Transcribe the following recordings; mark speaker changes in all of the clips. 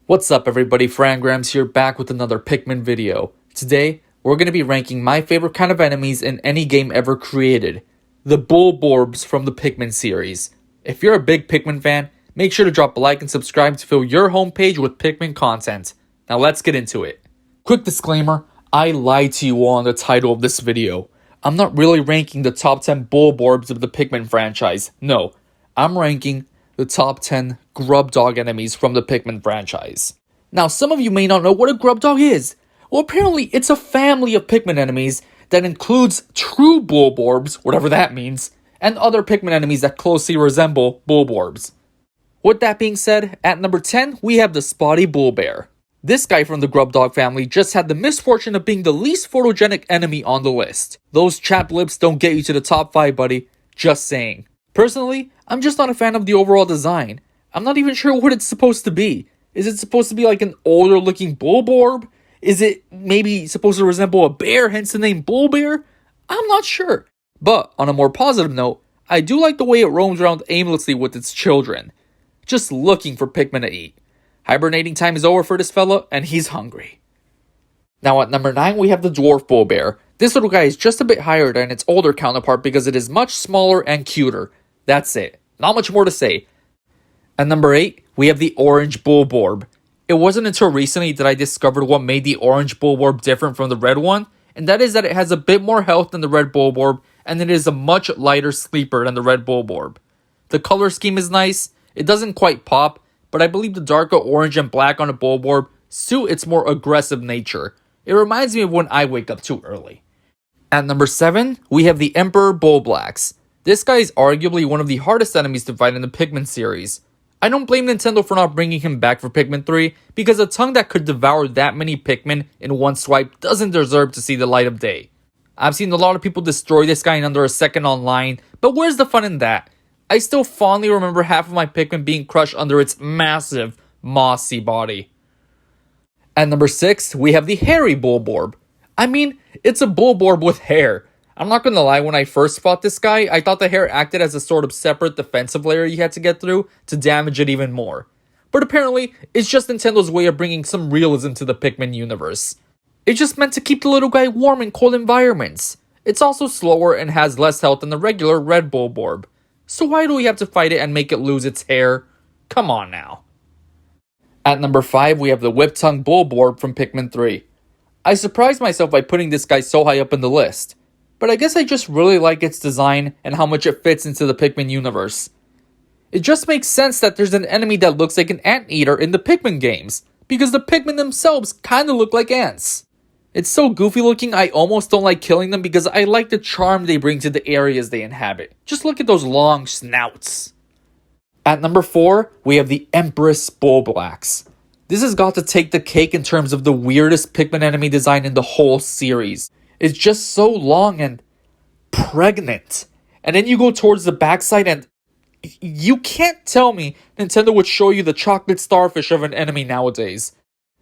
Speaker 1: What's up everybody, Frangrams here back with another Pikmin video. Today, we're going to be ranking my favorite kind of enemies in any game ever created. The Bulborbs from the Pikmin series. If you're a big Pikmin fan, make sure to drop a like and subscribe to fill your homepage with Pikmin content. Now let's get into it. Quick disclaimer, I lied to you all on the title of this video. I'm not really ranking the top 10 Bulborbs of the Pikmin franchise. No, I'm ranking the top 10 grub dog enemies from the Pikmin franchise. Now, some of you may not know what a grub dog is. Well, apparently it's a family of Pikmin enemies that includes true Bulborbs, whatever that means, and other Pikmin enemies that closely resemble Bulborbs. With that being said, at number 10, we have the Spotty Bull Bear. This guy from the grub dog family just had the misfortune of being the least photogenic enemy on the list. Those chapped lips don't get you to the top 5, buddy. Just saying. Personally, I'm just not a fan of the overall design. I'm not even sure what it's supposed to be. Is it supposed to be like an older looking Bulborb? Is it maybe supposed to resemble a bear, hence the name Bull Bear? I'm not sure. But on a more positive note, I do like the way it roams around aimlessly with its children. Just looking for Pikmin to eat. Hibernating time is over for this fella, and he's hungry. Now at number 9, we have the Dwarf Bear. This little guy is just a bit higher than its older counterpart because it is much smaller and cuter. That's it. Not much more to say. At number 8, we have the Orange Bulborb. It wasn't until recently that I discovered what made the Orange Bulborb different from the red one, and that is that it has a bit more health than the red Bulborb, and it is a much lighter sleeper than the red Bulborb. The color scheme is nice. It doesn't quite pop, but I believe the darker orange and black on a Bulborb suit its more aggressive nature. It reminds me of when I wake up too early. At number 7, we have the Emperor Bulblax. This guy is arguably one of the hardest enemies to fight in the Pikmin series. I don't blame Nintendo for not bringing him back for Pikmin 3, because a tongue that could devour that many Pikmin in one swipe doesn't deserve to see the light of day. I've seen a lot of people destroy this guy in under a second online, but where's the fun in that? I still fondly remember half of my Pikmin being crushed under its massive, mossy body. At number 6, we have the Hairy Bulborb. I mean, it's a Bulborb with hair. I'm not gonna lie, when I first fought this guy, I thought the hair acted as a sort of separate defensive layer you had to get through to damage it even more. But apparently, it's just Nintendo's way of bringing some realism to the Pikmin universe. It's just meant to keep the little guy warm in cold environments. It's also slower and has less health than the regular red Bulborb. So why do we have to fight it and make it lose its hair? Come on now. At number 5, we have the Whip-Tongue Bulborb from Pikmin 3. I surprised myself by putting this guy so high up in the list. But I guess I just really like its design and how much it fits into the Pikmin universe. It just makes sense that there's an enemy that looks like an anteater in the Pikmin games, because the Pikmin themselves kinda look like ants. It's so goofy looking I almost don't like killing them because I like the charm they bring to the areas they inhabit. Just look at those long snouts. At number 4, we have the Empress Bulblax. This has got to take the cake in terms of the weirdest Pikmin enemy design in the whole series. It's just so long and pregnant. And then you go towards the backside and you can't tell me Nintendo would show you the chocolate starfish of an enemy nowadays.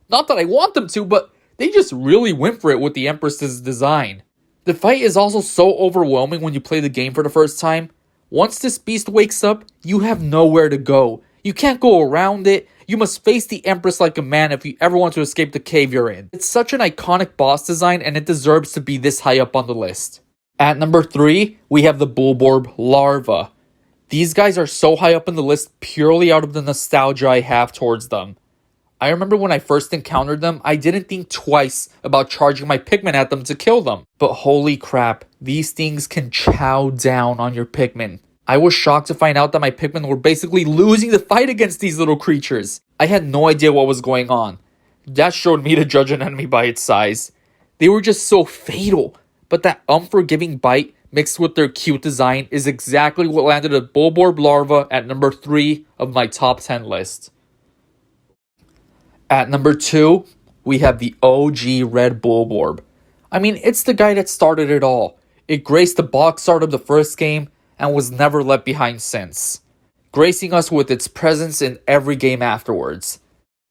Speaker 1: Not that I want them to, but they just really went for it with the Empress's design. The fight is also so overwhelming when you play the game for the first time. Once this beast wakes up, you have nowhere to go. You can't go around it. You must face the Empress like a man if you ever want to escape the cave you're in. It's such an iconic boss design and it deserves to be this high up on the list. At number 3, we have the Bullborg Larva. These guys are so high up on the list purely out of the nostalgia I have towards them. I remember when I first encountered them, I didn't think twice about charging my Pikmin at them to kill them. But holy crap, these things can chow down on your Pikmin. I was shocked to find out that my Pikmin were basically losing the fight against these little creatures. I had no idea what was going on. That showed me to judge an enemy by its size. They were just so fatal, but that unforgiving bite mixed with their cute design is exactly what landed a Bullborg Larva at number 3 of my top 10 list. At number 2, we have the OG Red Bulborb. I mean, it's the guy that started it all. It graced the box art of the first game and was never left behind since, gracing us with its presence in every game afterwards.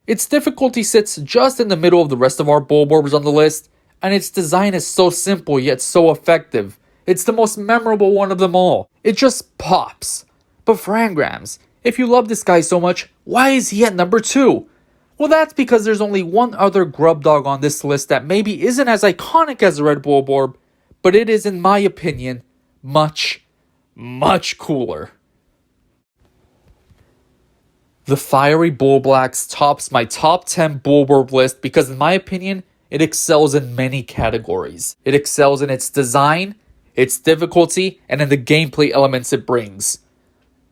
Speaker 1: Its difficulty sits just in the middle of the rest of our Bulborbs on the list, and its design is so simple yet so effective. It's the most memorable one of them all. It just pops. But Frangrams, if you love this guy so much, why is he at number 2? Well, that's because there's only one other grub dog on this list that maybe isn't as iconic as the red Bulborb, but it is, in my opinion, much, much cooler. The Fiery Bulblax tops my top 10 Bulborb list because, in my opinion, it excels in many categories. It excels in its design, its difficulty, and in the gameplay elements it brings.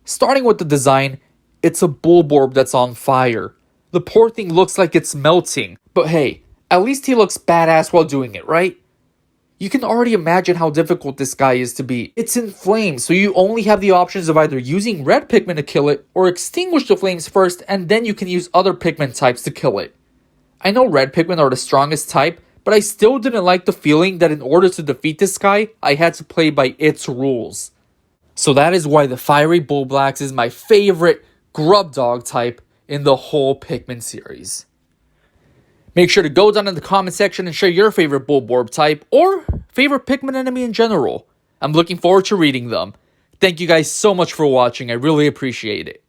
Speaker 1: Starting with the design, it's a Bulborb that's on fire. The poor thing looks like it's melting, but hey, at least he looks badass while doing it, right? You can already imagine how difficult this guy is to beat. It's in flames, so you only have the options of either using red Pikmin to kill it, or extinguish the flames first, and then you can use other Pikmin types to kill it. I know red Pikmin are the strongest type, but I still didn't like the feeling that in order to defeat this guy, I had to play by its rules. So that is why the Fiery Bulblax is my favorite grub dog type in the whole Pikmin series. Make sure to go down in the comment section and share your favorite Bulborb type or favorite Pikmin enemy in general. I'm looking forward to reading them. Thank you guys so much for watching. I really appreciate it.